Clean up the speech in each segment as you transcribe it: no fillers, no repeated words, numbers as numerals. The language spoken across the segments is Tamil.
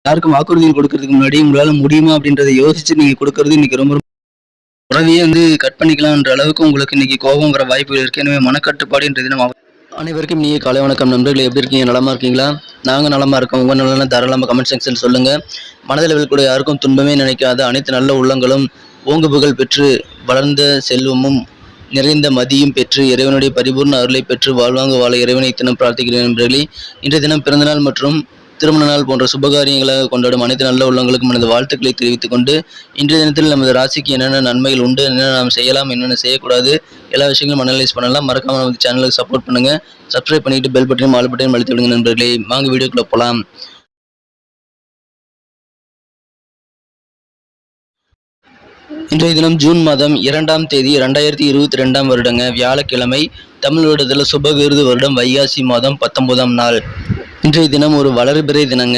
யாருக்கும் வாக்குறுதிகள் கொடுக்கறதுக்கு முன்னாடி உங்களால முடியுமா அப்படின்றத யோசிச்சு நீங்க கொடுக்கறது இன்னைக்கு ரொம்ப உறவையே கட் பண்ணிக்கலாம்ன்ற அளவுக்கு உங்களுக்கு இன்னைக்கு கோபம் வர வாய்ப்புகள் இருக்கு. எனவே மனக்கட்டுப்பாடுன்றது நம்ம அனைவருக்கும் நீங்க காலை வணக்கம் நண்பர்கள், எப்படி இருக்கீங்க? நலமா இருக்கீங்களா? நாங்க நலமா இருக்கோம். உங்க நலனா தாராளமா கமெண்ட் செக்ஷன் சொல்லுங்க. மனதளவில் கூட யாருக்கும் துன்பமே நினைக்காத அனைத்து நல்ல உள்ளங்களும் ஓங்கு புகழ் பெற்று வளர்ந்த செல்வமும் நிறைந்த மதியும் பெற்று இறைவனுடைய பரிபூர்ண அருளை பெற்று வாழ்வாங்க வாழ இறைவனை தினம் பிரார்த்திக்கிறேன் நண்பர்களே. இன்றைய தினம் பிறந்தநாள் மற்றும் திருமண நாள் போன்ற சுபகாரியங்களாக கொண்டாடும் அனைத்து நல்ல உள்ளங்களுக்கும் எனது வாழ்த்துக்களை தெரிவித்துக் கொண்டு, இன்றைய தினத்தில் நமது ராசிக்கு என்னென்ன நன்மைகள் உண்டு, என்னென்ன நாம் செய்யலாம், என்னென்ன செய்யக்கூடாது, எல்லா விஷயங்களும் அனலைஸ் பண்ணலாம். மறக்காம நமது சேனலுக்கு சப்போர்ட் பண்ணுங்க. சப்ஸ்கிரைப் பண்ணிட்டு பெல் பட்டனையும் ஆல் பட்டனையும் அழுத்தி விடுங்க நண்பர்களே. வாங்க வீடியோக்குள்ள போலாம். இன்றைய தினம் ஜூன் மாதம் 2ஆம் தேதி 2022 வருடங்க, வியாழக்கிழமை. தமிழ் வருடத்தில் சுபகிருது வருடம் வைகாசி மாதம் 19ஆம் நாள். இன்றைய தினம் ஒரு வளர்பிறை தினங்க.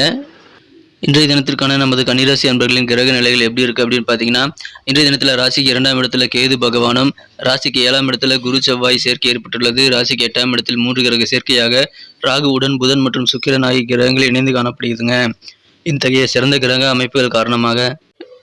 இன்றைய தினத்திற்கான நமது கன்னிராசி அன்பர்களின் கிரக நிலைகள் எப்படி இருக்கு அப்படின்னு பார்த்தீங்கன்னா, இன்றைய தினத்தில் ராசிக்கு 2ஆம் இடத்துல கேது பகவானும், ராசிக்கு 7ஆம் இடத்துல குரு செவ்வாய் சேர்க்கை ஏற்பட்டுள்ளது. ராசிக்கு 8ஆம் இடத்தில் 3 கிரக சேர்க்கையாக ராகுவுடன் புதன் மற்றும் சுக்கிரன் ஆகிய கிரகங்கள் இணைந்து காணப்படுகிறதுங்க. இத்தகைய சிறந்த கிரக அமைப்புகள் காரணமாக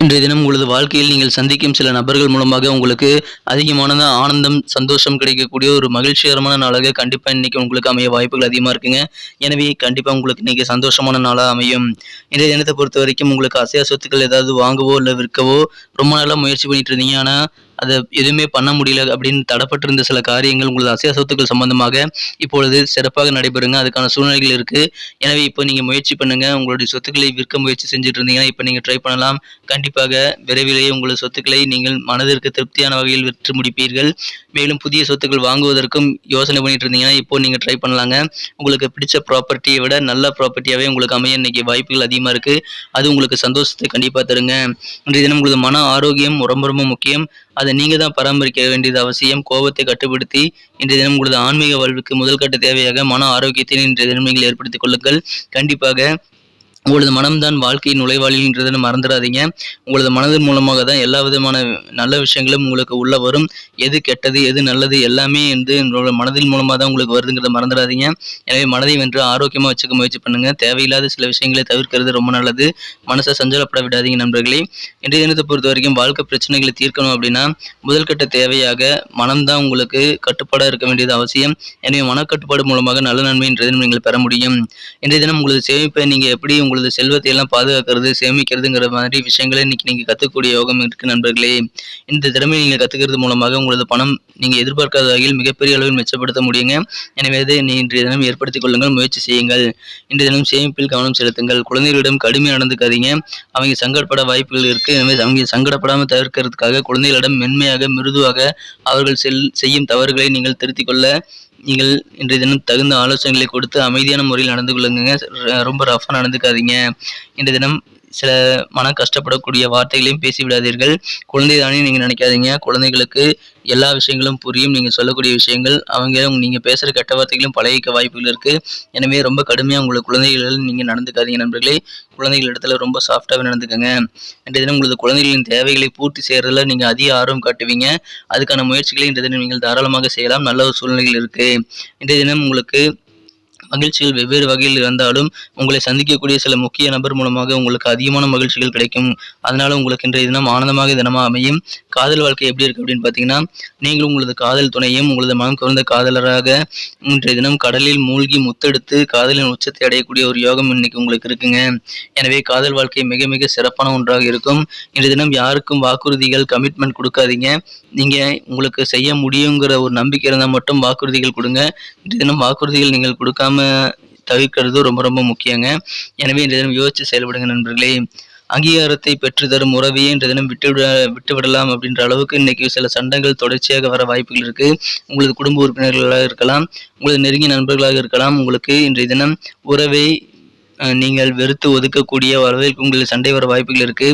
இன்றைய தினம் உங்களது வாழ்க்கையில் நீங்கள் சந்திக்கும் சில நபர்கள் மூலமாக உங்களுக்கு அதிகமான ஆனந்தம், சந்தோஷம் கிடைக்கக்கூடிய ஒரு மகிழ்ச்சிகரமான நாளாக கண்டிப்பாக இன்னைக்கு உங்களுக்கு அமைய வாய்ப்புகள் அதிகமாக இருக்குங்க. எனவே கண்டிப்பாக உங்களுக்கு இன்னைக்கு சந்தோஷமான நாளாக அமையும். இன்றைய தினத்தை பொறுத்த வரைக்கும் உங்களுக்கு அசையா சொத்துக்கள் ஏதாவது வாங்கவோ இல்லை விற்கவோ ரொம்ப நாளாக முயற்சி பண்ணிட்டு இருந்தீங்க. ஆனால் அதை எதுவுமே பண்ண முடியல அப்படின்னு தடப்பட்டிருந்த சில காரியங்கள் உங்களது அசையா சொத்துக்கள் சம்பந்தமாக இப்பொழுது சிறப்பாக நடைபெறுங்க. அதுக்கான சூழ்நிலைகள் இருக்கு. எனவே இப்போ நீங்க முயற்சி பண்ணுங்க. உங்களுடைய சொத்துக்களை விற்க முயற்சி செஞ்சுட்டு இருந்தீங்கன்னா இப்போ நீங்க ட்ரை பண்ணலாம். கண்டிப்பாக விரைவிலேயே உங்களது சொத்துக்களை நீங்கள் மனதிற்கு திருப்தியான வகையில் விற்று முடிப்பீர்கள். மேலும் புதிய சொத்துக்கள் வாங்குவதற்கும் யோசனை பண்ணிட்டு இருந்தீங்கன்னா இப்போ நீங்க ட்ரை பண்ணலாங்க. உங்களுக்கு பிடிச்ச ப்ராப்பர்ட்டியை விட நல்ல ப்ராப்பர்ட்டியாவே உங்களுக்கு அமைய இன்னைக்கு வாய்ப்புகள் அதிகமா இருக்கு. அது உங்களுக்கு சந்தோஷத்தை கண்டிப்பா தருங்க. இன்றைய தினம் உங்களது மன ஆரோக்கியம் ரொம்ப ரொம்ப முக்கியம். அதை நீங்க தான் பராமரிக்க வேண்டியது அவசியம். கோபத்தை கட்டுப்படுத்தி இன்றைய தினம் உங்களது ஆன்மீக வாழ்வுக்கு முதல் கட்ட தேவையாக மன ஆரோக்கியத்தை இன்றைய தினம் நீங்கள் ஏற்படுத்திக் கொள்ளுங்கள். கண்டிப்பாக உங்களது மனம்தான் வாழ்க்கையின் நுழைவாயில்ன்றதை மறந்துடாதீங்க. உங்களது மனதின் மூலமாக தான் எல்லா விதமான நல்ல விஷயங்களும் உங்களுக்கு உள்ள வரும். எது கெட்டது எது நல்லது எல்லாமே உங்களோட மனதின் மூலமாக தான் உங்களுக்கு வருதுங்கிறத மறந்துடாதீங்க. எனவே மனதை வென்று ஆரோக்கியமாக வச்சுக்க முயற்சி பண்ணுங்க. தேவையில்லாத சில விஷயங்களை தவிர்க்கிறது ரொம்ப நல்லது. மனசை சஞ்சலப்பட விடாதீங்க நண்பர்களே. இன்றைய தினத்தை பொறுத்த வரைக்கும் வாழ்க்கை பிரச்சனைகளை தீர்க்கணும் அப்படின்னா முதல் கட்ட தேவையாக மனம்தான் உங்களுக்கு கட்டுப்பாடாக இருக்க வேண்டியது அவசியம். எனவே மனக்கட்டுப்பாடு மூலமாக நல்ல நன்மை இன்றைய தினம் நீங்கள் பெற முடியும். இன்றைய தினம் உங்களது சேமிப்பை நீங்கள் எப்படி உங்களது செல்வத்தை எல்லாம் பாதுகாக்கிறது, சேமிக்கிறதுங்கிற மாதிரி விஷயங்களை இன்னைக்கு நீங்க கத்துக்கக்கூடிய யோகம் இருக்கு நண்பர்களே. இந்த திறமையை நீங்க கத்துக்கிறது மூலமாக உங்களது பணம் நீங்க எதிர்பார்க்காத வகையில் மிகப்பெரிய அளவில் மிச்சப்படுத்த முடியுங்க. எனவே இதை இன்றைய தினம் ஏற்படுத்திக் கொள்ளுங்கள், முயற்சி செய்யுங்கள். இன்றைய தினம் சேமிப்பில் கவனம் செலுத்துங்கள். குழந்தைகளிடம் கடுமையாக நடந்துக்காதீங்க. அவங்க சங்கடப்பட வாய்ப்புகள் இருக்கு. எனவே அவங்க சங்கடப்படாமல் தவிர்க்கிறதுக்காக குழந்தைகளிடம் மென்மையாக, மிருதுவாக அவர்கள் செய்யும் தவறுகளை நீங்கள் திருத்திக் கொள்ள நீங்கள் இன்றைய தினம் தகுந்த ஆலோசனைகளை கொடுத்து அமைதியான முறையில் நடந்து கொள்ளுங்க. ரொம்ப ரஃபாக நடந்துக்காதீங்க. இன்றைய தினம் சில மன கஷ்டப்படக்கூடிய வார்த்தைகளையும் பேசிவிடாதீர்கள். குழந்தை தானே நீங்கள் நினைக்காதீங்க. குழந்தைகளுக்கு எல்லா விஷயங்களும் புரியும். நீங்கள் சொல்லக்கூடிய விஷயங்கள் அவங்க நீங்கள் பேசுகிற கெட்ட வார்த்தைகளும் பழகிக்க வாய்ப்புகள் இருக்குது. எனவே ரொம்ப கடுமையாக உங்களை குழந்தைகள் நீங்கள் நடந்துக்காதீங்க நண்பர்களே. குழந்தைகள் இடத்துல ரொம்ப சாஃப்டாகவே நடந்துக்கங்க. இன்றைய தினம் உங்களது குழந்தைகளின் தேவைகளை பூர்த்தி செய்கிறதுல நீங்கள் அதிக ஆர்வம் காட்டுவீங்க. அதுக்கான முயற்சிகளை இன்றைய தினம் நீங்கள் தாராளமாக செய்யலாம். நல்ல ஒரு சூழ்நிலைகள் இருக்குது. இன்றைய தினம் உங்களுக்கு மகிழ்ச்சிகள் வெவ்வேறு வகையில் இருந்தாலும் உங்களை சந்திக்கக்கூடிய சில முக்கிய நபர் மூலமாக உங்களுக்கு அதிகமான மகிழ்ச்சிகள் கிடைக்கும். அதனால உங்களுக்கு இன்றைய தினம் ஆனந்தமாக தினமாக அமையும். காதல் வாழ்க்கை எப்படி இருக்கு அப்படின்னு பார்த்தீங்கன்னா, நீங்களும் உங்களது காதல் துணையும் உங்களது மனம் கவர்ந்த காதலராக இன்றைய தினம் கடலில் மூழ்கி முத்தெடுத்து காதலின் உச்சத்தை அடையக்கூடிய ஒரு யோகம் இன்னைக்கு உங்களுக்கு இருக்குங்க. எனவே காதல் வாழ்க்கை மிக மிக சிறப்பான ஒன்றாக இருக்கும். இன்றைய தினம் யாருக்கும் வாக்குறுதிகள், கமிட்மெண்ட் கொடுக்காதீங்க. நீங்க உங்களுக்கு செய்ய முடியுங்கிற ஒரு நம்பிக்கை இருந்தால் மட்டும் வாக்குறுதிகள் கொடுங்க. இன்றைய தினம் வாக்குறுதிகள் நீங்கள் கொடுக்காம தவிர்க்கிறது ரொம்ப ரொம்ப முக்கியங்க. எனவே இன்றைய தினம் யோசிச்சு செயல்படுங்க நண்பர்களே. அங்கீகாரத்தை பெற்றுத்தரும் உறவையே இன்றைய தினம் விட்டுவிடலாம் அப்படின்ற அளவுக்கு இன்னைக்கு சில சண்டைகள் தொடர்ச்சியாக வர வாய்ப்புகள் இருக்கு. உங்களது குடும்ப உறுப்பினர்களாக இருக்கலாம், உங்களது நெருங்கிய நண்பர்களாக இருக்கலாம். உங்களுக்கு இன்றைய தினம் உறவை நீங்கள் வெறுத்து ஒதுக்கக்கூடிய அளவிற்கு உங்களுக்கு சண்டை வர வாய்ப்புகள் இருக்கு.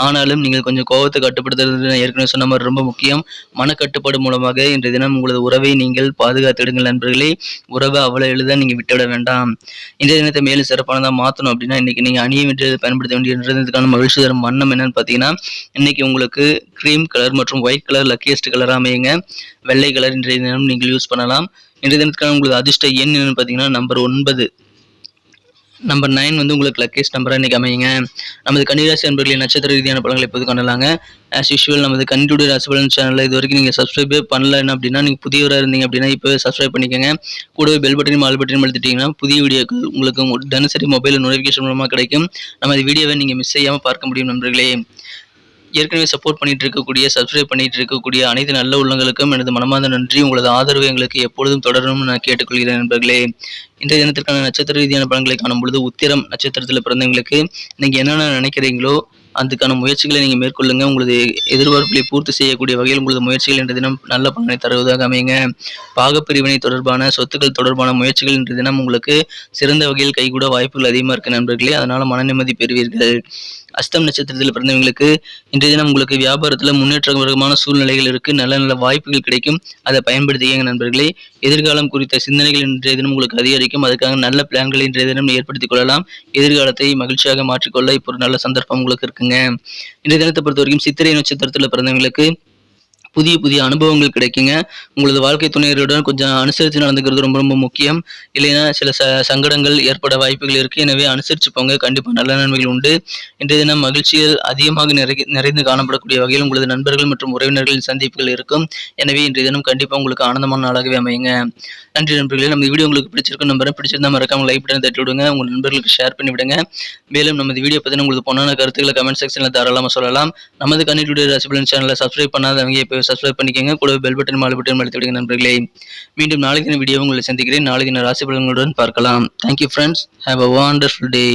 ஆனாலும் நீங்கள் கொஞ்சம் கோபத்தை கட்டுப்படுத்துறது நான் ஏற்கனவே சொன்ன மாதிரி ரொம்ப முக்கியம். மனக்கட்டுப்பாடு மூலமாக இன்றைய தினம் உங்களது உறவை நீங்கள் பாதுகாத்திடுங்கள் நண்பர்களே. உறவை அவ்வளவு எளிதாக நீங்க விட்டுவிட வேண்டாம். இன்றைய தினத்தை மேலும் சிறப்பானதாக மாற்றணும் அப்படின்னா இன்னைக்கு நீங்க அணிய வேண்டியது பயன்படுத்த வேண்டியதுக்கான மகிழ்ச்சி தரும் வண்ணம் என்னன்னு பார்த்தீங்கன்னா, இன்னைக்கு உங்களுக்கு கிரீம் கலர் மற்றும் ஒயிட் கலர் லக்கியஸ்ட் கலர் அமையுங்க. வெள்ளை கலர் இன்றைய தினம் நீங்கள் யூஸ் பண்ணலாம். இன்றைய தினத்துக்கான உங்களது அதிர்ஷ்ட எண் என்னன்னு பார்த்தீங்கன்னா நம்பர் 9. நம்பர் 9 வந்து உங்களுக்கு லக்கியஸ்ட் நம்பராக இன்றைக்கி அமையுங்க. நமது கன்னிராசி நண்பர்களின் நட்சத்திர ரீதியான பலன்களை இப்போது காணலாங்க. ஆஸ் யூஷுவல் நமது கன்னியுடைய ராசி பலன் சேனலில் இது வரைக்கும் நீங்கள் சப்ஸ்கிரைபே பண்ணலன்னு அப்படின்னா, நீங்கள் புதியவராக இருந்தீங்க அப்படின்னா இப்போவே சப்ஸ்கிரைப் பண்ணிக்கோங்க. கூடவே பெல் பட்டனையும் ஆல் பட்டனையும் அழுத்திட்டீங்கன்னா புதிய வீடியோக்கள் உங்களுக்கு தினசரி மொபைலில் நோட்டிஃபிகேஷன் மூலமாக கிடைக்கும். நமது வீடியோவை நீங்கள் மிஸ் செய்யாமல் பார்க்க முடியும் நண்பர்களே. ஏற்கனவே சப்போர்ட் பண்ணிட்டு இருக்கக்கூடிய, சப்ஸ்கிரைப் பண்ணிட்டு இருக்கக்கூடிய அனைத்து நல்ல உள்ளங்களுக்கும் எனது மனமார்ந்த நன்றி. உங்களது ஆதரவு எங்களுக்கு எப்பொழுதும் தொடரணும்னு நான் கேட்டுக்கொள்கிறேன் நண்பர்களே. இன்றைய தினத்திற்கான நட்சத்திர ரீதியான பலன்களை காணும் பொழுது, உத்திரம் நட்சத்திரத்தில் பிறந்தவங்களுக்கு நீங்கள் என்னென்ன நினைக்கிறீங்களோ அதுக்கான முயற்சிகளை நீங்கள் மேற்கொள்ளுங்க. உங்களது எதிர்பார்ப்புகளை பூர்த்தி செய்யக்கூடிய வகையில் உங்களது முயற்சிகள் இன்றைய தினம் நல்ல பலனை தருவதாக அமையுங்க. பாகப்பிரிவினை தொடர்பான சொத்துக்கள் தொடர்பான முயற்சிகள் இன்றைய தினம் உங்களுக்கு சிறந்த வகையில் கைகூட வாய்ப்புகள் அதிகமாக இருக்கு நண்பர்களே. அதனால மன நிம்மதி பெறுவீர்கள். அஸ்தம் நட்சத்திரத்தில் பிறந்தவங்களுக்கு இன்றைய தினம் உங்களுக்கு வியாபாரத்தில் முன்னேற்றகரமான சூழ்நிலைகள் இருக்கு. நல்ல நல்ல வாய்ப்புகள் கிடைக்கும். அதை பயன்படுத்திக்கங்க நண்பர்களே. எதிர்காலம் குறித்த சிந்தனைகள் இன்றைய தினம் உங்களுக்கு அதிகரிக்கும். அதுக்காக நல்ல பிளான்களை இன்றைய தினம் ஏற்படுத்திக் கொள்ளலாம். எதிர்காலத்தை மகிழ்ச்சியாக மாற்றிக்கொள்ள இப்போ ஒரு நல்ல சந்தர்ப்பம் உங்களுக்கு இருக்குங்க. இன்றைய தினத்தை பொறுத்த வரைக்கும் சித்திரை நட்சத்திரத்தில் பிறந்தவங்களுக்கு புதிய புதிய அனுபவங்கள் கிடைக்குங்க. உங்களது வாழ்க்கை துணையருடன் கொஞ்சம் அனுசரித்து நடந்துக்கிறது ரொம்ப ரொம்ப முக்கியம். இல்லைன்னா சில சங்கடங்கள் ஏற்பட வாய்ப்புகள் இருக்கு. எனவே அனுசரித்து போங்க. கண்டிப்பாக நல்ல நன்மைகள் உண்டு. இன்றைய தினம் மகிழ்ச்சிகள் அதிகமாக நிறைந்து காணப்படக்கூடிய வகையில் உங்களது நண்பர்கள் மற்றும் உறவினர்களின் சந்திப்புகள் இருக்கும். எனவே இன்றைய தினம் கண்டிப்பாக உங்களுக்கு ஆனந்தமான நாளாகவே அமையுங்க. நன்றி நண்பர்களே. நம்ம வீடியோ உங்களுக்கு பிடிச்சிருக்கும் நம்பரை பிடிச்சிருந்தா மறக்காம லைக் பட்டன் தட்டி விடுங்க. உங்கள் நண்பர்களுக்கு ஷேர் பண்ணி விடுங்க. மேலும் நமது வீடியோ பற்றின உங்களுக்கு பொண்ணான கருத்துக்களை கமெண்ட் செக்ஷனில் தாராளமாக சொல்லலாம். நமது கன்னியுடைய ராசி பலன் சேனலை சப்ஸ்கிரைப் பண்ணாதவங்க இப்போ சப்ஸ்கிரைப் பண்ணிக்கோங்க. கூட பெல் பட்டன் ஆல் பட்டன் அழுத்தி விடுங்க நண்பர்களே. மீண்டும் நாளைக்கு வீடியோ உங்களை சந்திக்கிறேன். நாளைக்கு ராசி பலன்களுடன் பார்க்கலாம். Thank you friends. Have a wonderful day.